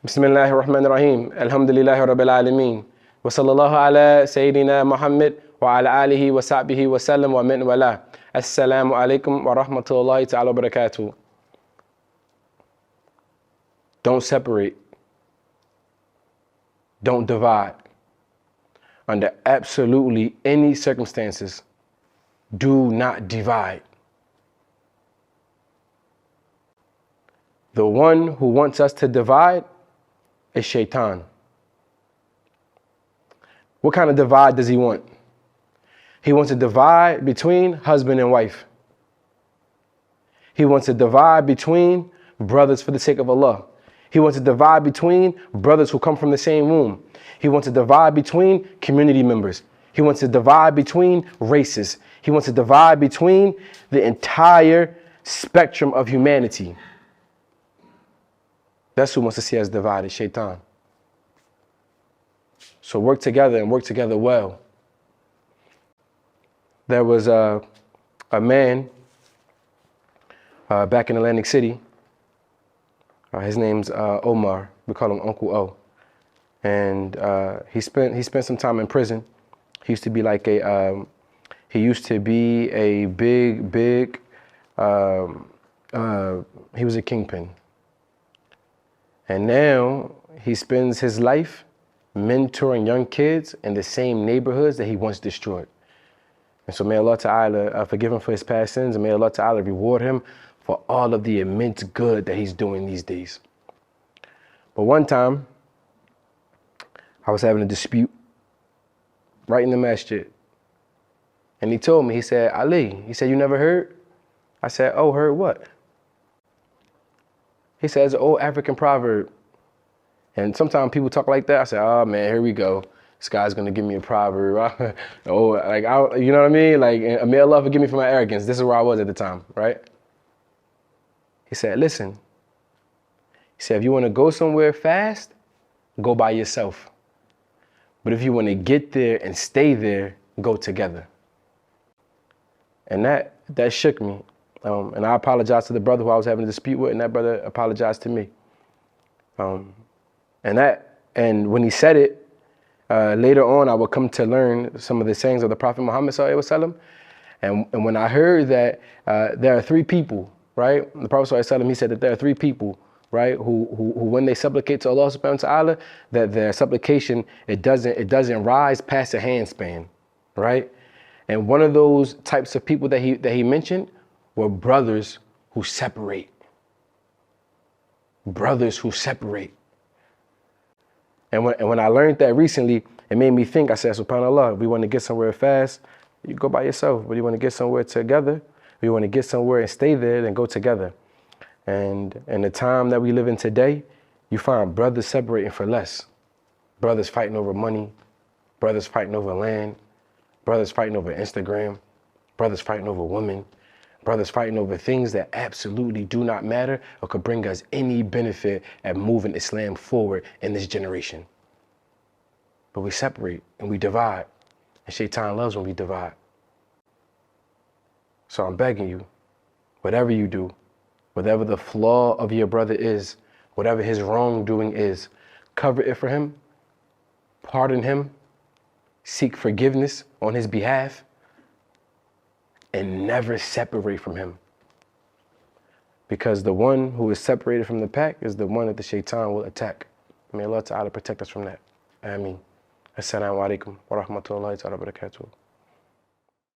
Bismillahir Rahmanir Rahim. Alhamdulillahi Rabbil Alameen. Wa sallallahu ala Sayyidina Muhammad wa ala alihi wa sahbihi wa sallam wa min wala. Assalamu alaikum wa rahmatullahi ta'ala wa barakatuh. Don't separate. Don't divide. Under absolutely any circumstances, do not divide. The one who wants us to divide is Shaytan. What kind of divide does he want? He wants to divide between husband and wife. He wants to divide between brothers for the sake of Allah. He wants to divide between brothers who come from the same womb. He wants to divide between community members. He wants to divide between races. He wants to divide between the entire spectrum of humanity. That's who wants to see us divided, Shaytan. So work together and work together well. There was a man back in Atlantic City. His name's Omar. We call him Uncle O. And he spent some time in prison. He used to be like he was a kingpin. And now he spends his life mentoring young kids in the same neighborhoods that he once destroyed. And so may Allah Ta'ala forgive him for his past sins, and may Allah Ta'ala reward him for all of the immense good that he's doing these days. But one time, I was having a dispute right in the masjid. And he told me, he said, Ali, he said, you never heard? I said, oh, heard what? He said, it's an old African proverb. And sometimes people talk like that. I said, oh man, here we go. This guy's gonna give me a proverb. You know what I mean? Like, may Allah forgive me for my arrogance. This is where I was at the time, right? He said, listen. He said, if you wanna go somewhere fast, go by yourself. But if you wanna get there and stay there, go together. And that shook me. And I apologized to the brother who I was having a dispute with, and that brother apologized to me. And when he said it, later on I would come to learn some of the sayings of the Prophet Muhammad sallallahu alaihi wasallam. And when I heard that there are three people, right? The Prophet sallallahu alaihi wasallam, he said that there are three people, right, who when they supplicate to Allah subhanahu wa ta'ala, that their supplication, it doesn't rise past a handspan, right? And one of those types of people that he mentioned were brothers who separate. Brothers who separate. And when I learned that recently, it made me think. I said, subhanAllah, if we want to get somewhere fast, you go by yourself. But you want to get somewhere together, if you want to get somewhere and stay there, then go together. And in the time that we live in today, you find brothers separating for less. Brothers fighting over money, brothers fighting over land, brothers fighting over Instagram, brothers fighting over women, brothers fighting over things that absolutely do not matter or could bring us any benefit at moving Islam forward in this generation. But we separate and we divide. And Shaytan loves when we divide. So I'm begging you, whatever you do, whatever the flaw of your brother is, whatever his wrongdoing is, cover it for him, pardon him, seek forgiveness on his behalf, and never separate from him. Because the one who is separated from the pack is the one that the Shaytan will attack. May Allah Ta'ala protect us from that. Ameen. Assalamu alaikum wa rahmatullahi wa barakatuh.